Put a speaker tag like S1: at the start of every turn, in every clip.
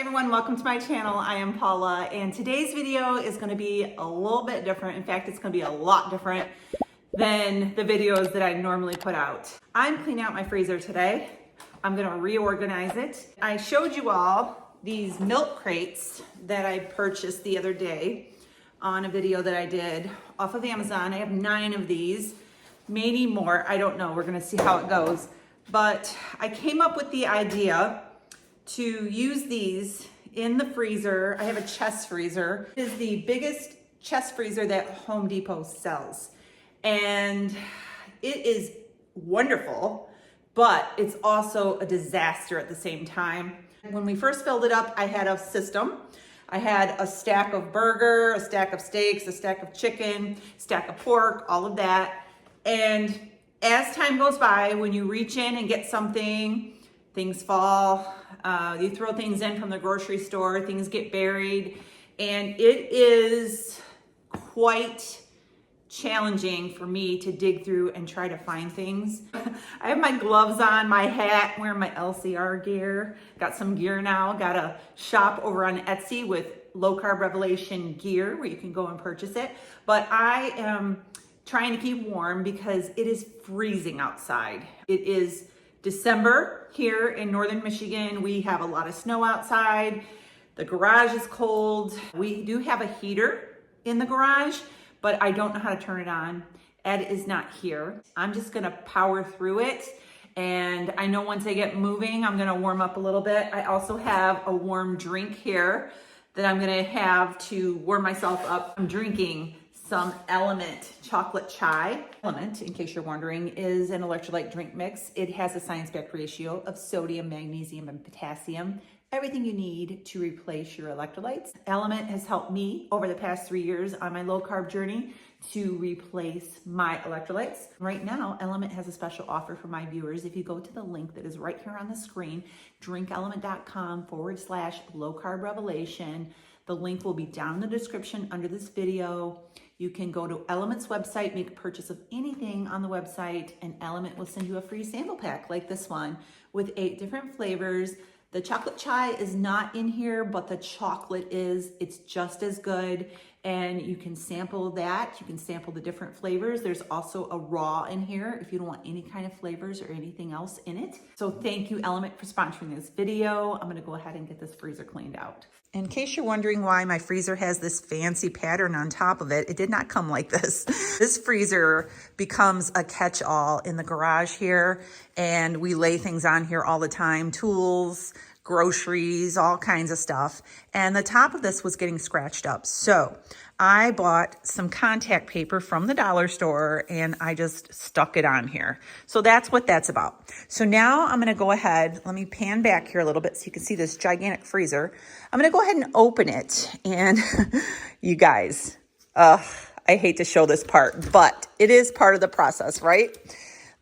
S1: everyone, welcome to my channel. I am Paula, and today's video is going to be a little bit different. In fact, it's going to be a lot different than the videos that I normally put out. I'm cleaning out my freezer today. I'm going to reorganize it. I showed you all these milk crates that I purchased the other day on a video that I did off of Amazon. I have 9 of these, maybe more. I don't know. We're going to see how it goes. But I came up with the idea to use these in the freezer. I have a chest freezer. It is the biggest chest freezer that Home Depot sells. And it is wonderful, but it's also a disaster at the same time. When we first filled it up, I had a system. I had a stack of burger, a stack of steaks, a stack of chicken, stack of pork, all of that. And as time goes by, when you reach in and get something, things fall. You throw things in from the grocery store, things get buried, and it is quite challenging for me to dig through and try to find things. I have my gloves on, my hat, wearing my LCR gear. Got some gear now. Got a shop over on Etsy with Low Carb Revelation gear where you can go and purchase it. But I am trying to keep warm because it is freezing outside. It is December here in northern Michigan. We have a lot of snow outside. The garage is cold. We do have a heater in the garage, but I don't know how to turn it on. Ed is not here. I'm just gonna power through it. And I know once I get moving, I'm gonna warm up a little bit. I also have a warm drink here that I'm gonna have to warm myself up. I'm drinking some Element chocolate chai. Element, in case you're wondering, is an electrolyte drink mix. It has a science-backed ratio of sodium, magnesium, and potassium. Everything you need to replace your electrolytes. Element has helped me over the past 3 years on my low carb journey to replace my electrolytes. Right now, Element has a special offer for my viewers. If you go to the link that is right here on the screen, drinkelement.com/low carb revelation. The link will be down in the description under this video. You can go to Element's website, make a purchase of anything on the website, and Element will send you a free sample pack like this one with 8 different flavors. The chocolate chai is not in here, but the chocolate is. It's just as good, and you can sample that. You can sample the different flavors. There's also a raw in here if you don't want any kind of flavors or anything else in it. So thank you, Element, for sponsoring this video. I'm gonna go ahead and get this freezer cleaned out. In case you're wondering why my freezer has this fancy pattern on top of it, it did not come like this. This freezer becomes a catch-all in the garage here, and we lay things on here all the time, tools, groceries, all kinds of stuff. And the top of this was getting scratched up. So I bought some contact paper from the dollar store and I just stuck it on here. So that's what that's about. So now I'm gonna go ahead, let me pan back here a little bit so you can see this gigantic freezer. I'm gonna go ahead and open it, and you guys, I hate to show this part, but it is part of the process, right?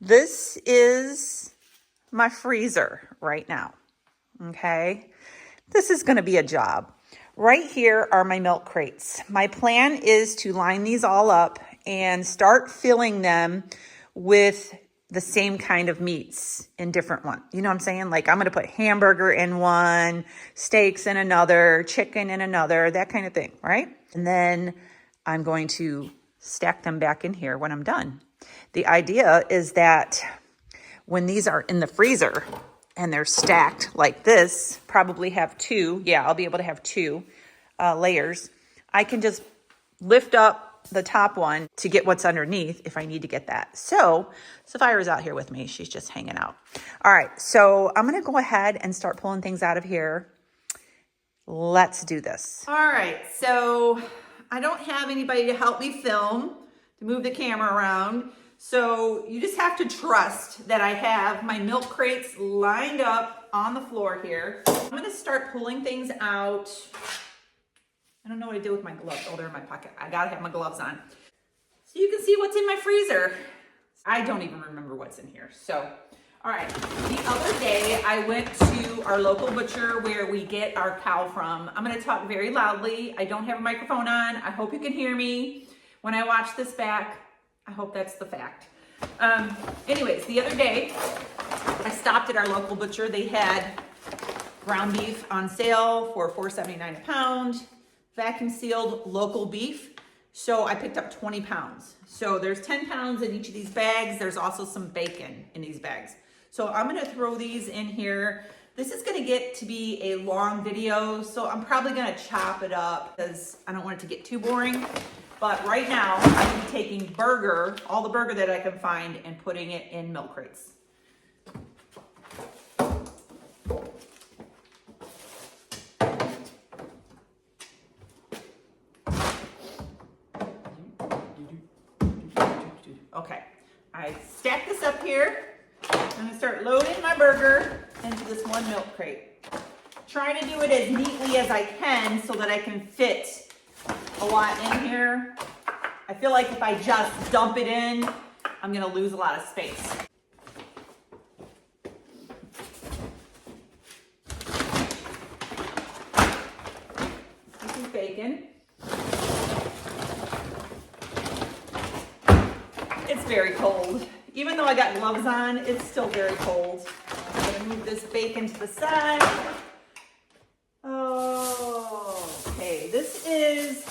S1: This is my freezer right now. Okay, this is going to be a job. Right here are my milk crates. My plan is to line these all up and start filling them with the same kind of meats in different ones. You know what I'm saying? Like I'm going to put hamburger in one, steaks in another, chicken in another, that kind of thing, right? And then I'm going to stack them back in here when I'm done. The idea is that when these are in the freezer, and they're stacked like this, probably have 2. Yeah, I'll be able to have 2 layers. I can just lift up the top one to get what's underneath if I need to get that. So Saphira's out here with me. She's just hanging out. All right, so I'm gonna go ahead and start pulling things out of here. Let's do this. All right, so I don't have anybody to help me film, to move the camera around. So you just have to trust that I have my milk crates lined up on the floor here. I'm gonna start pulling things out. I don't know what to do with my gloves. Oh, they're in my pocket. I gotta have my gloves on. So you can see what's in my freezer. I don't even remember what's in here. So, all right. The other day I went to our local butcher where we get our cow from. I'm gonna talk very loudly. I don't have a microphone on. I hope you can hear me when I watch this back. I hope that's the fact. Anyways, the other day I stopped at our local butcher. They had Ground beef on sale for $4.79 a pound. Vacuum sealed local beef. So I picked up 20 pounds. So there's 10 pounds in each of these bags. There's also some bacon in these bags. So I'm gonna throw these in here. This is gonna get to be a long video, so I'm probably gonna chop it up because I don't want it to get too boring. But right now, I'm gonna be taking burger, all the burger that I can find, and putting it in milk crates. Okay, I stacked this up here. I'm gonna start loading my burger into this one milk crate. Trying to do it as neatly as I can so that I can fit a lot in here. I feel like if I just dump it in, I'm gonna lose a lot of space. This is bacon. It's very cold. Even though I got gloves on, it's still very cold. I'm gonna move this bacon to the side. Okay, this is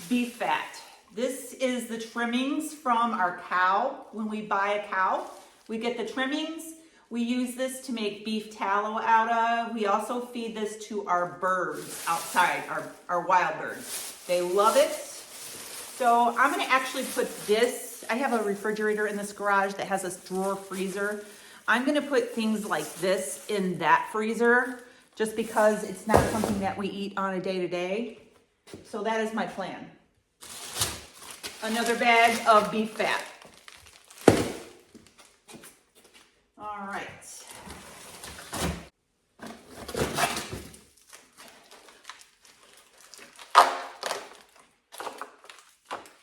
S1: beef fat. This is the trimmings from our cow. When we buy a cow, we get the trimmings. We use this to make beef tallow out of. We also feed this to our birds outside, our wild birds. They love it. So I'm gonna actually put this, I have a refrigerator in this garage that has this drawer freezer. I'm gonna put things like this in that freezer just because it's not something that we eat on a day-to-day. So that is my plan. Another bag of beef fat. All right.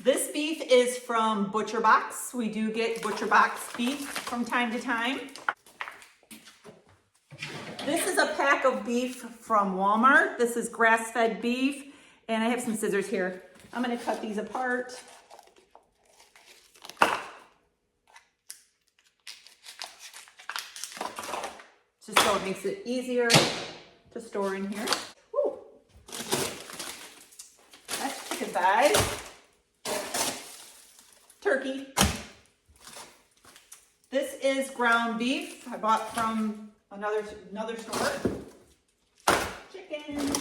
S1: This beef is from Butcher Box. We do get Butcher Box beef from time to time. This is a pack of beef from Walmart. This is grass-fed beef, and I have some scissors here. I'm gonna cut these apart. Just so it makes it easier to store in here. Woo. That's chicken thighs. Turkey. This is ground beef I bought from another store. Chicken.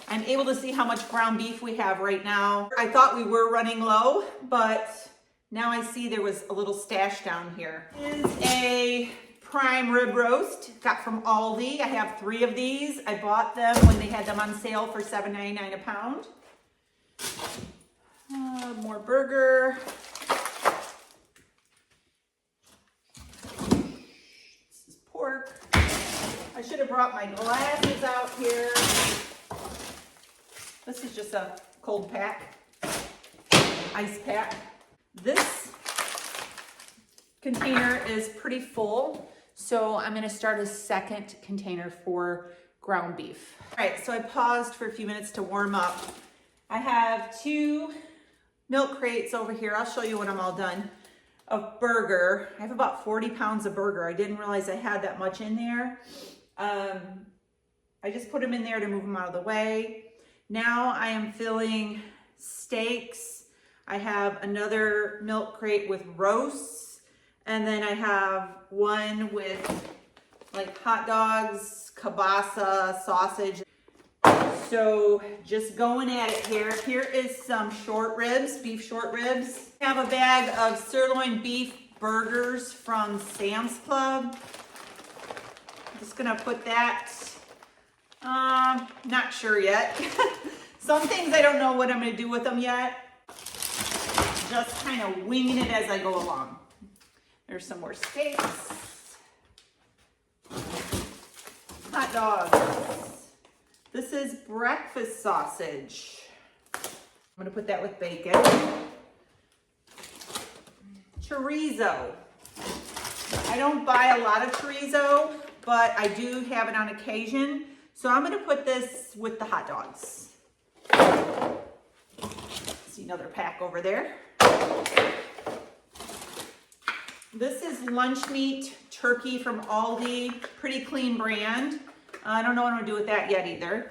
S1: I'm able to see how much ground beef we have right now. I thought we were running low, but now I see there was a little stash down here. This is a prime rib roast, got from Aldi. I have 3 of these. I bought them when they had them on sale for $7.99 a pound. More burger. This is pork. I should have brought my glasses out here. This is just a cold pack, ice pack. This container is pretty full, so I'm gonna start a second container for ground beef. All right, so I paused for a few minutes to warm up. I have 2 milk crates over here. I'll show you when I'm all done. Of burger. I have about 40 pounds of burger. I didn't realize I had that much in there. I just put them in there to move them out of the way. Now I am filling steaks. I have another milk crate with roasts. And then I have one with like hot dogs, kielbasa, sausage. So just going at it here. Here is some short ribs, beef short ribs. I have a bag of sirloin beef burgers from Sam's Club. I'm just gonna put that, not sure yet. Some things I don't know what I'm gonna do with them yet. Just kind of winging it as I go along. There's some more steaks. Hot dogs. This is breakfast sausage. I'm gonna put that with bacon. Chorizo. I don't buy a lot of chorizo, but I do have it on occasion. So I'm gonna put this with the hot dogs. See another pack over there. This is lunch meat turkey from Aldi, pretty clean brand. I don't know what I'm gonna do with that yet either.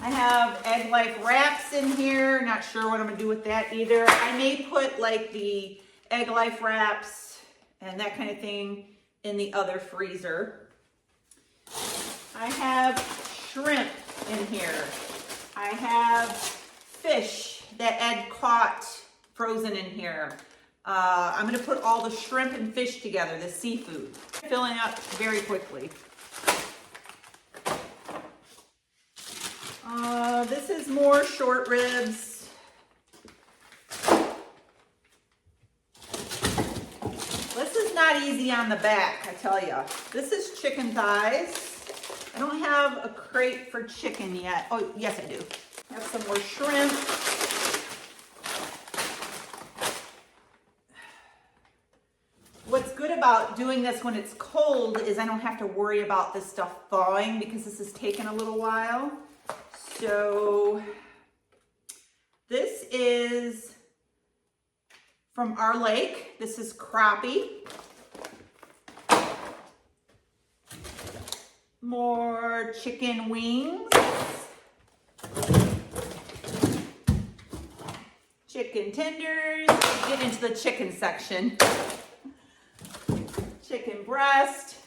S1: I have Egg Life wraps in here. Not sure what I'm gonna do with that either. I may put like the Egg Life wraps and that kind of thing in the other freezer. I have shrimp in here. I have fish that Ed caught frozen in here. I'm gonna put all the shrimp and fish together, the seafood. Filling up very quickly. This is more short ribs. This is not easy on the back, I tell you. This is chicken thighs. I don't have a crate for chicken yet. Oh, yes I do. I have some more shrimp. What's good about doing this when it's cold is I don't have to worry about this stuff thawing because this has taken a little while. So this is from our lake. This is crappie. More chicken wings. Chicken tenders. Get into the chicken section. Chicken breast.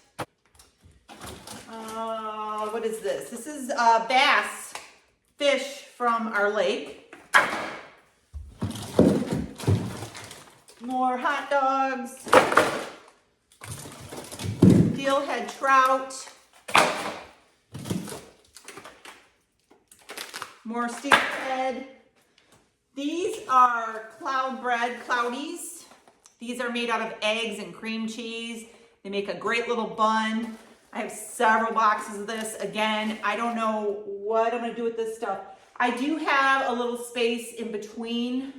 S1: What is this? This is bass fish from our lake. More hot dogs. Steelhead trout. More steelhead. These are cloud bread cloudies. These are made out of eggs and cream cheese. They make a great little bun. I have several boxes of this. Again, I don't know what I'm gonna do with this stuff. I do have a little space in between,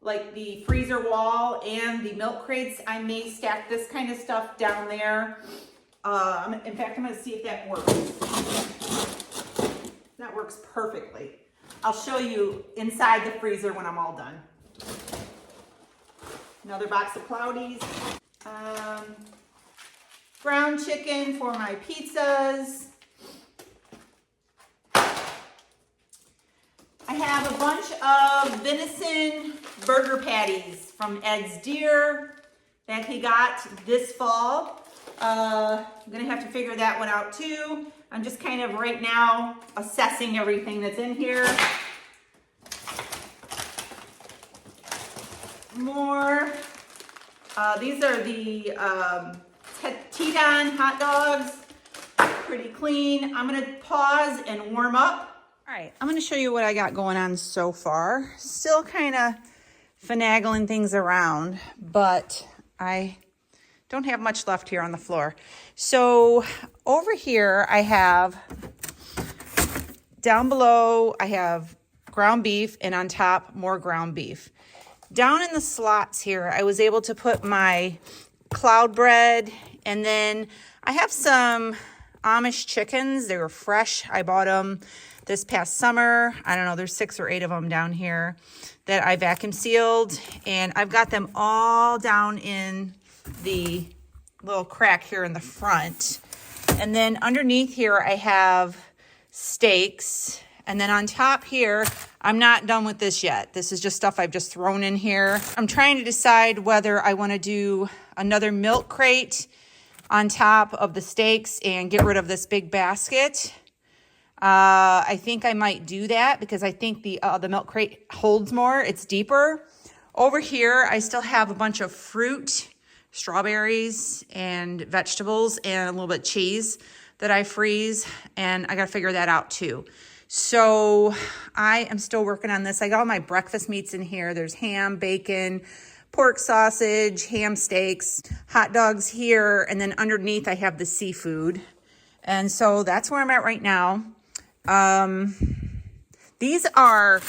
S1: like the freezer wall and the milk crates. I may stack this kind of stuff down there. In fact, I'm gonna see if that works. That works perfectly. I'll show you inside the freezer when I'm all done. Another box of cloudies. Ground chicken for my pizzas. I have a bunch of venison burger patties from Ed's Deer that he got this fall. I'm gonna have to figure that one out too. I'm just kind of right now assessing everything that's in here. More. These are the Teton hot dogs. Pretty clean. I'm gonna pause and warm up. All right, I'm gonna show you what I got going on so far. Still kind of finagling things around, but I don't have much left here on the floor. So over here I have, down below I have ground beef, and on top more ground beef. Down in the slots here I was able to put my cloud bread, and then I have some Amish chickens. They were fresh. I bought them this past summer. I don't know, there's 6 or 8 of them down here that I vacuum sealed, and I've got them all down in the little crack here in the front. And then underneath here I have steaks, and then on top here, I'm not done with this yet. This is just stuff I've just thrown in here. I'm trying to decide whether I want to do another milk crate on top of the steaks and get rid of this big basket. I think I might do that because I think the milk crate holds more. It's deeper. Over here, I still have a bunch of fruit, strawberries and vegetables, and a little bit of cheese that I freeze, and I got to figure that out too. So I am still working on this. I got all my breakfast meats in here. There's ham, bacon, pork sausage, ham steaks, hot dogs here, and then underneath I have the seafood. And so that's where I'm at right now. These are,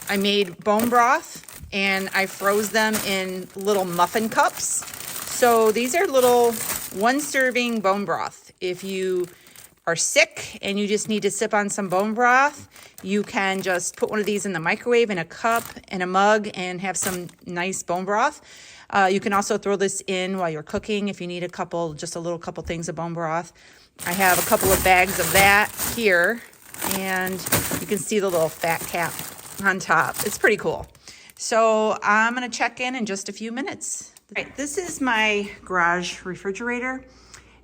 S1: I made bone broth and I froze them in little muffin cups. So these are little 1 serving bone broth. If you
S2: are sick and you just need to sip on some bone broth, you can just put one of these in the microwave in a cup and a mug and have some nice bone broth. You can also throw this in while you're cooking if you need just a little couple things of bone broth. I have a couple of bags of that here, and you can see the little fat cap on top. It's pretty cool. So I'm gonna check in just a few minutes. All right, this is my garage refrigerator,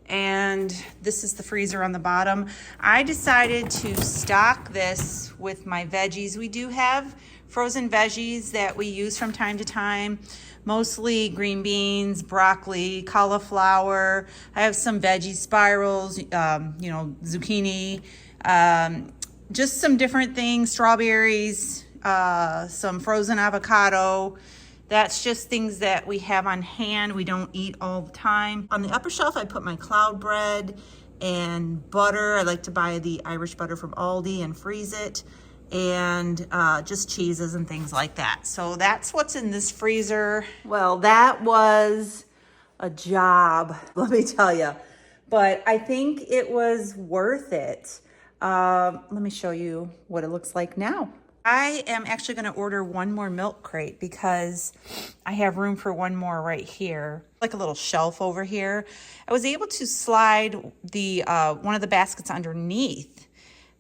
S2: and this is the freezer on the bottom. I decided to stock this with my veggies. We do have frozen veggies that we use from time to time, mostly green beans, broccoli, cauliflower. I have some veggie spirals, zucchini, just some different things, strawberries, some frozen avocado. That's just things that we have on hand. We don't eat all the time. On the upper shelf, I put my cloud bread and butter. I like to buy the Irish butter from Aldi and freeze it, and just cheeses and things like that. So that's what's in this freezer. Well, that was a job, let me tell you, but I think it was worth it. Let me show you what it looks like now. I am actually going to order one more milk crate because I have room for one more right here, like a little shelf over here. I was able to slide the one of the baskets underneath,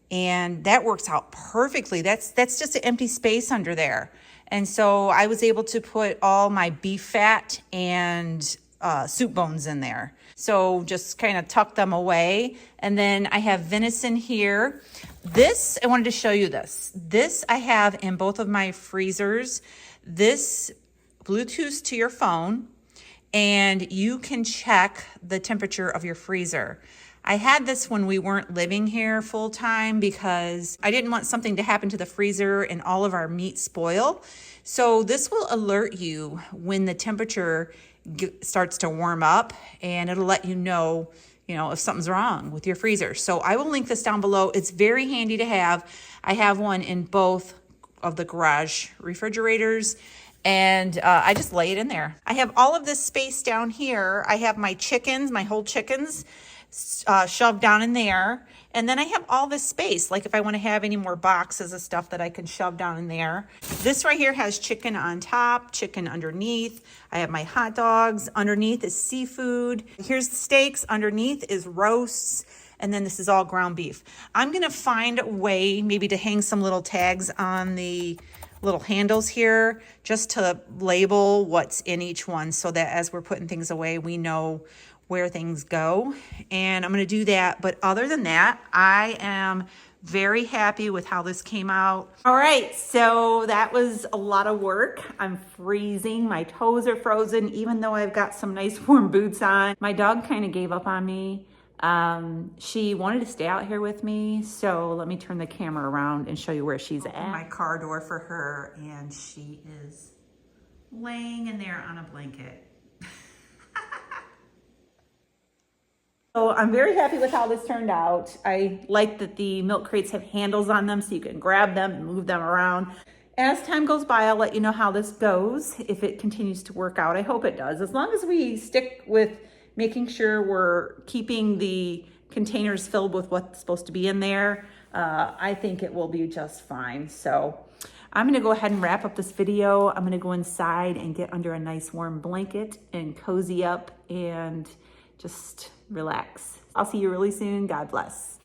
S2: and that works out perfectly. That's just an empty space under there. And so I was able to put all my beef fat and soup bones in there. So just kind of tuck them away. And then I have venison here. This, I wanted to show you this. This I have in both of my freezers. This Bluetooth to your phone, and you can check the temperature of your freezer. I had this when we weren't living here full time because I didn't want something to happen to the freezer and all of our meat spoil. So this will alert you when the temperature starts to warm up, and it'll let you know, if something's wrong with your freezer. So I will link this down below. It's very handy to have. I have one in both of the garage refrigerators, and I just lay it in there. I have all of this space down here. I have my chickens, my whole chickens, shoved down in there. And then I have all this space, like if I want to have any more boxes of stuff that I can shove down in there. This right here has chicken on top, chicken underneath. I have my hot dogs. Underneath is seafood. Here's the steaks. Underneath is roasts. And then this is all ground beef. I'm going to find a way maybe to hang some little tags on the little handles here just to label what's in each one so that as we're putting things away, we know where things go. And I'm going to do that. But other than that, I am very happy with how this came out. All right, so that was a lot of work. I'm freezing. My toes are frozen, even though I've got some nice warm boots on. My dog kind of gave up on me. She wanted to stay out here with me. So let me turn the camera around and show you where she's at. My car door for her, and she is laying in there on a blanket. So I'm very happy with how this turned out. I like that the milk crates have handles on them so you can grab them and move them around. As time goes by, I'll let you know how this goes, if it continues to work out. I hope it does. As long as we stick with making sure we're keeping the containers filled with what's supposed to be in there, I think it will be just fine. So I'm gonna go ahead and wrap up this video. I'm gonna go inside and get under a nice warm blanket and cozy up and just relax. I'll see you really soon. God bless.